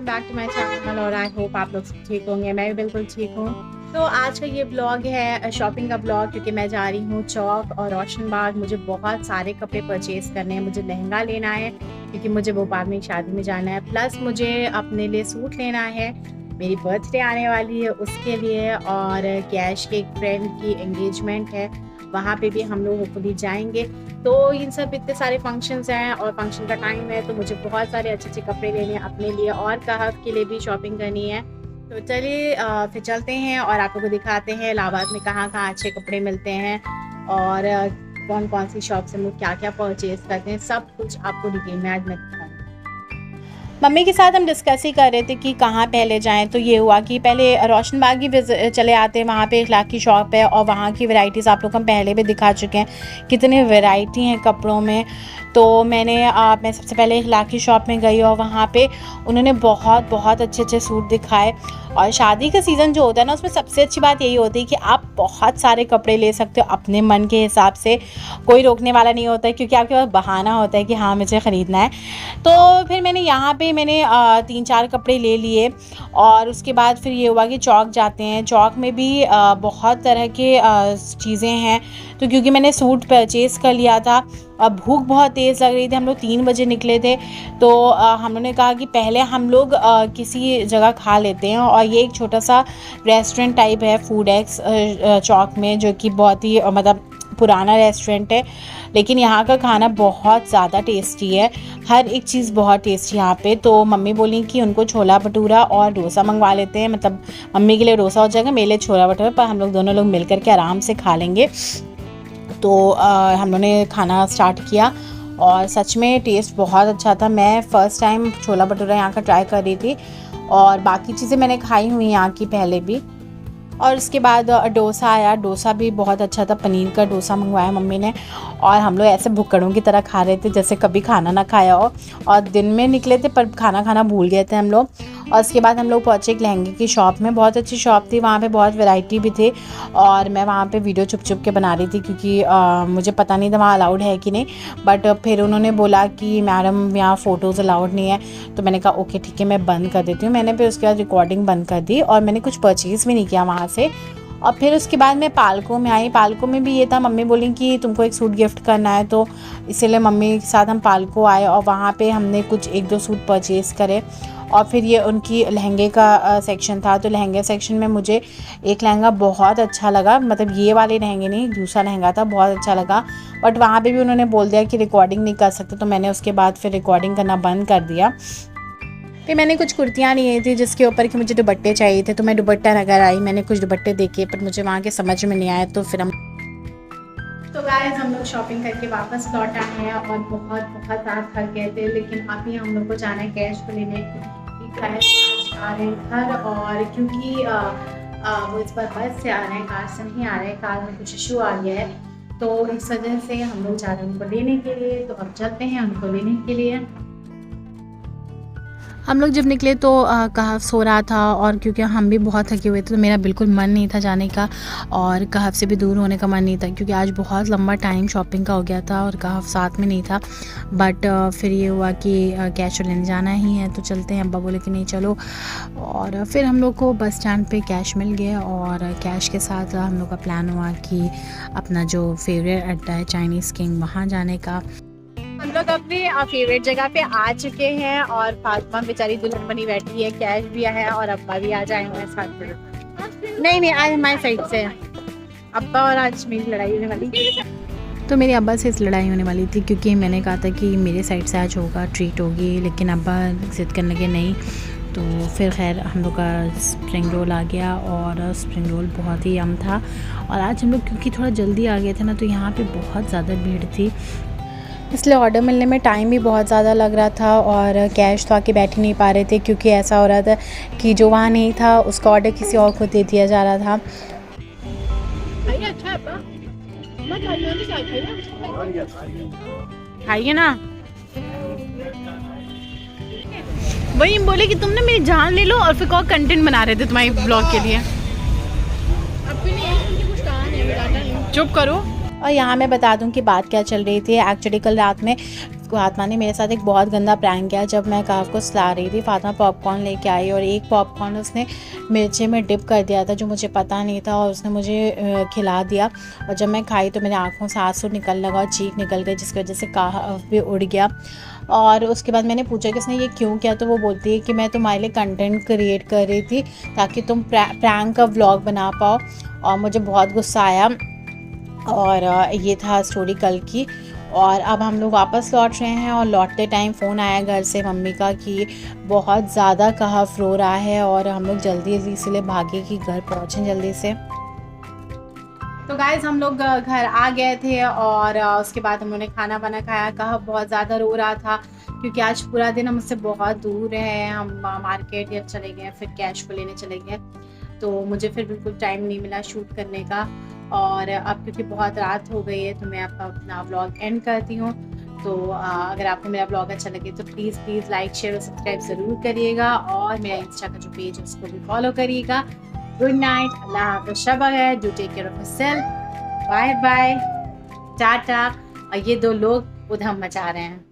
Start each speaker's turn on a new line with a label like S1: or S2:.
S1: Welcome back to my channel और I hope आप लोग सब ठीक होंगे। मैं भी बिल्कुल ठीक हूँ। तो आज का ये ब्लॉग है शॉपिंग का ब्लॉग, क्योंकि मैं जा रही हूँ चौक और रोशन बाग। मुझे बहुत सारे कपड़े परचेज़ करने हैं। मुझे लहंगा लेना है क्योंकि मुझे वो बाद में शादी में जाना है, प्लस मुझे अपने लिए सूट लेना है, मेरी बर्थडे आने वाली है उसके लिए, और कैश के एक फ्रेंड की एंगेजमेंट है, वहाँ पे भी हम लोग होपफुली जाएंगे। तो इन सब इतने सारे फंक्शंस हैं और फंक्शन का टाइम है, तो मुझे बहुत सारे अच्छे अच्छे कपड़े लेने हैं अपने लिए और कहफ के लिए भी शॉपिंग करनी है। तो चलिए फिर चलते हैं और आप लोगों को दिखाते हैं इलाहाबाद में कहाँ कहाँ अच्छे कपड़े मिलते हैं और कौन कौन सी शॉप से हम लोग क्या क्या परचेज़ करते हैं, सब कुछ आपको डिटेल में आज मैं दिखाऊंगी। मम्मी के साथ हम डिस्कस ही कर रहे थे कि कहाँ पहले जाएं, तो ये हुआ कि पहले रोशन बाग ही चले आते हैं। वहाँ पे 1 लाख की शॉप है और वहाँ की वैरायटीज़ आप लोग हम पहले भी दिखा चुके हैं, कितनी वैरायटी हैं कपड़ों में। तो मैं सबसे पहले 1 लाख की शॉप में गई और वहाँ पे उन्होंने बहुत अच्छे अच्छे सूट दिखाए। और शादी का सीज़न जो होता है ना, उसमें सबसे अच्छी बात यही होती है कि आप बहुत सारे कपड़े ले सकते हो अपने मन के हिसाब से, कोई रोकने वाला नहीं होता है, क्योंकि आपके पास बहाना होता है कि हाँ मुझे ख़रीदना है। तो फिर मैंने यहाँ पे 3-4 कपड़े ले लिए और उसके बाद फिर ये हुआ कि चौक जाते हैं। चौक में भी बहुत तरह के चीज़ें हैं। तो क्योंकि मैंने सूट परचेज़ कर लिया था, अब भूख बहुत तेज़ लग रही थी, हम लोग 3 बजे निकले थे, तो हम लोगों ने कहा कि पहले हम लोग किसी जगह खा लेते हैं। और ये एक छोटा सा रेस्टोरेंट टाइप है फूड एक्स चौक में, जो कि बहुत ही मतलब पुराना रेस्टोरेंट है, लेकिन यहाँ का खाना बहुत ज़्यादा टेस्टी है। हर एक चीज़ बहुत टेस्टी यहाँ पे। तो मम्मी बोली कि उनको छोला भटूरा और डोसा मंगवा लेते हैं, मतलब मम्मी के लिए डोसा हो जाएगा, मेरे लिए छोला भटूरा, पर हम लोग दोनों लोग मिल कर के आराम से खा लेंगे। तो हम लोगों ने खाना स्टार्ट किया और सच में टेस्ट बहुत अच्छा था। मैं फ़र्स्ट टाइम छोला भटूरा यहाँ का ट्राई कर रही थी और बाकी चीज़ें मैंने खाई हुई यहाँ की पहले भी। और उसके बाद डोसा आया, डोसा भी बहुत अच्छा था, पनीर का डोसा मंगवाया मम्मी ने। और हम लोग ऐसे भुक्कड़ों की तरह खा रहे थे जैसे कभी खाना ना खाया हो, और दिन में निकले थे पर खाना खाना भूल गए थे हम लोग। और उसके बाद हम लोग पहुँचे एक लहंगे की शॉप में, बहुत अच्छी शॉप थी, वहाँ पे बहुत वैरायटी भी थी। और मैं वहाँ पे वीडियो छुप के बना रही थी क्योंकि मुझे पता नहीं था वहाँ अलाउड है कि नहीं, बट फिर उन्होंने बोला कि मैडम यहाँ फ़ोटोज़ अलाउड नहीं है। तो मैंने कहा ओके ठीक है, मैं बंद कर देती हूँ। मैंने फिर उसके बाद रिकॉर्डिंग बंद कर दी और मैंने कुछ परचेज़ भी नहीं किया वहाँ से। और फिर उसके बाद मैं पालको में आई। पालको में भी ये था, मम्मी बोली कि तुमको एक सूट गिफ्ट करना है, तो इसीलिए मम्मी के साथ हम पालको आए और वहाँ पे हमने कुछ 1-2 सूट परचेज़ करे। और फिर ये उनकी लहंगे का सेक्शन था, तो लहंगे सेक्शन में मुझे एक लहंगा बहुत अच्छा लगा, मतलब ये वाले लहंगे नहीं, दूसरा लहंगा था, बहुत अच्छा लगा। बट वहाँ पे भी उन्होंने बोल दिया कि रिकॉर्डिंग नहीं कर सकते, तो मैंने उसके बाद फिर रिकॉर्डिंग करना बंद कर दिया। फिर मैंने कुछ कुर्तियाँ ली थी जिसके ऊपर कि मुझे दुपट्टे चाहिए थे, तो मैं दुपट्टा नगर आई। मैंने कुछ दुपट्टे देखे पर मुझे वहाँ के समझ में नहीं आया, तो फिर तो गाइस हम लोग शॉपिंग करके वापस लौट आए हैं और बहुत ज़्यादा थक गए थे। लेकिन अभी हम लोग को जाना है कैश को लेने, कैश आ रहे हैं घर, और क्योंकि वो इस बार बस से आ रहे हैं, कार से नहीं आ रहे हैं, कार में कुछ इशू आ गया है, तो इस वजह से हम लोग जा रहे हैं उनको लेने के लिए। तो अब चलते हैं उनको लेने के लिए। हम लोग जब निकले तो कहफ सो रहा था, और क्योंकि हम भी बहुत थके हुए थे तो मेरा बिल्कुल मन नहीं था जाने का, और कहफ से भी दूर होने का मन नहीं था, क्योंकि आज बहुत लंबा टाइम शॉपिंग का हो गया था और कहफ साथ में नहीं था। बट फिर ये हुआ कि कैश लेने जाना ही है, तो चलते हैं। अब्बा बोले कि नहीं चलो, और फिर हम लोग को बस स्टैंड पे कैश मिल गया, और कैश के साथ हम लोग का प्लान हुआ कि अपना जो फेवरेट अड्डा है चाइनीज़ किंग, वहाँ जाने का। हम लोग अपने फेवरेट जगह पे आ चुके हैं और फातिमा बेचारी दुल्हन बनी बैठी है, कैश भी है और अब्बा भी आ जाएंगे साथ में। नहीं आज हमारी साइड से अब्बा, और आज मेरी लड़ाई होने वाली थी, तो मेरे अब्बा से इस लड़ाई होने वाली थी, क्योंकि मैंने कहा था कि मेरे साइड से आज होगा, ट्रीट होगी, लेकिन अब्बा जिद करने लगे नहीं। तो फिर खैर हम लोग का स्प्रिंग रोल आ गया, और स्प्रिंग रोल बहुत ही यम था। और आज हम लोग क्योंकि थोड़ा जल्दी आ गए थे ना, तो यहाँ पे बहुत ज़्यादा भीड़ थी, इसलिए ऑर्डर मिलने में टाइम भी बहुत ज़्यादा लग रहा था, और कैश तो आके बैठ ही नहीं पा रहे थे, क्योंकि ऐसा हो रहा था कि जो वहाँ नहीं था उसका ऑर्डर किसी और को दे दिया जा रहा था। खाइए ना, वही बोले कि तुमने मेरी जान ले लो, और फिर कौन कंटेंट बना रहे थे तुम्हारे ब्लॉग के लिए। चुप करो। और यहाँ मैं बता दूँ कि बात क्या चल रही थी। एक्चुअली कल रात में फातिमा ने मेरे साथ एक बहुत गंदा प्रैंक किया। जब मैं कहफ को सुला रही थी, फातिमा पॉपकॉर्न लेके आई और एक पॉपकॉर्न उसने मिर्ची में डिप कर दिया था जो मुझे पता नहीं था, और उसने मुझे खिला दिया। और जब मैं खाई तो मेरी आँखों से आंसू निकल लगा और चीख निकल गई, जिसकी वजह से कहफ भी उड़ गया। और उसके बाद मैंने पूछा कि उसने ये क्यों किया, तो वो बोलती है कि मैं तुम्हारे लिए कंटेंट क्रिएट कर रही थी ताकि तुम प्रैंक का व्लॉग बना पाओ। और मुझे बहुत गुस्सा आया। और ये था स्टोरी कल की। और अब हम लोग वापस लौट रहे हैं, और लौटते टाइम फ़ोन आया घर से मम्मी का कि बहुत ज़्यादा कहफ रो रहा है, और हम लोग जल्दी जल्दी इसलिए भागे कि घर पहुँचें जल्दी से। तो गाइज़ हम लोग घर आ गए थे, और उसके बाद हम लोगों ने खाना वाना खाया। कहफ बहुत ज़्यादा रो रहा था क्योंकि आज पूरा दिन हम उससे बहुत दूर हैं। हम मार्केट या चले गए, फिर कैश को लेने चले गए, तो मुझे फिर बिल्कुल टाइम नहीं मिला शूट करने का। और अब क्योंकि बहुत रात हो गई है तो मैं अपना व्लॉग एंड करती हूँ। तो अगर आपको मेरा व्लॉग अच्छा लगे तो प्लीज़ लाइक शेयर और सब्सक्राइब ज़रूर करिएगा, और मेरा इंस्टा का जो पेज है उसको भी फॉलो करिएगा। गुड नाइट, अल्लाह हाफ़िज़, शब खैर, do take care of yourself, bye bye, tata. और ये 2 लोग उधम मचा रहे हैं।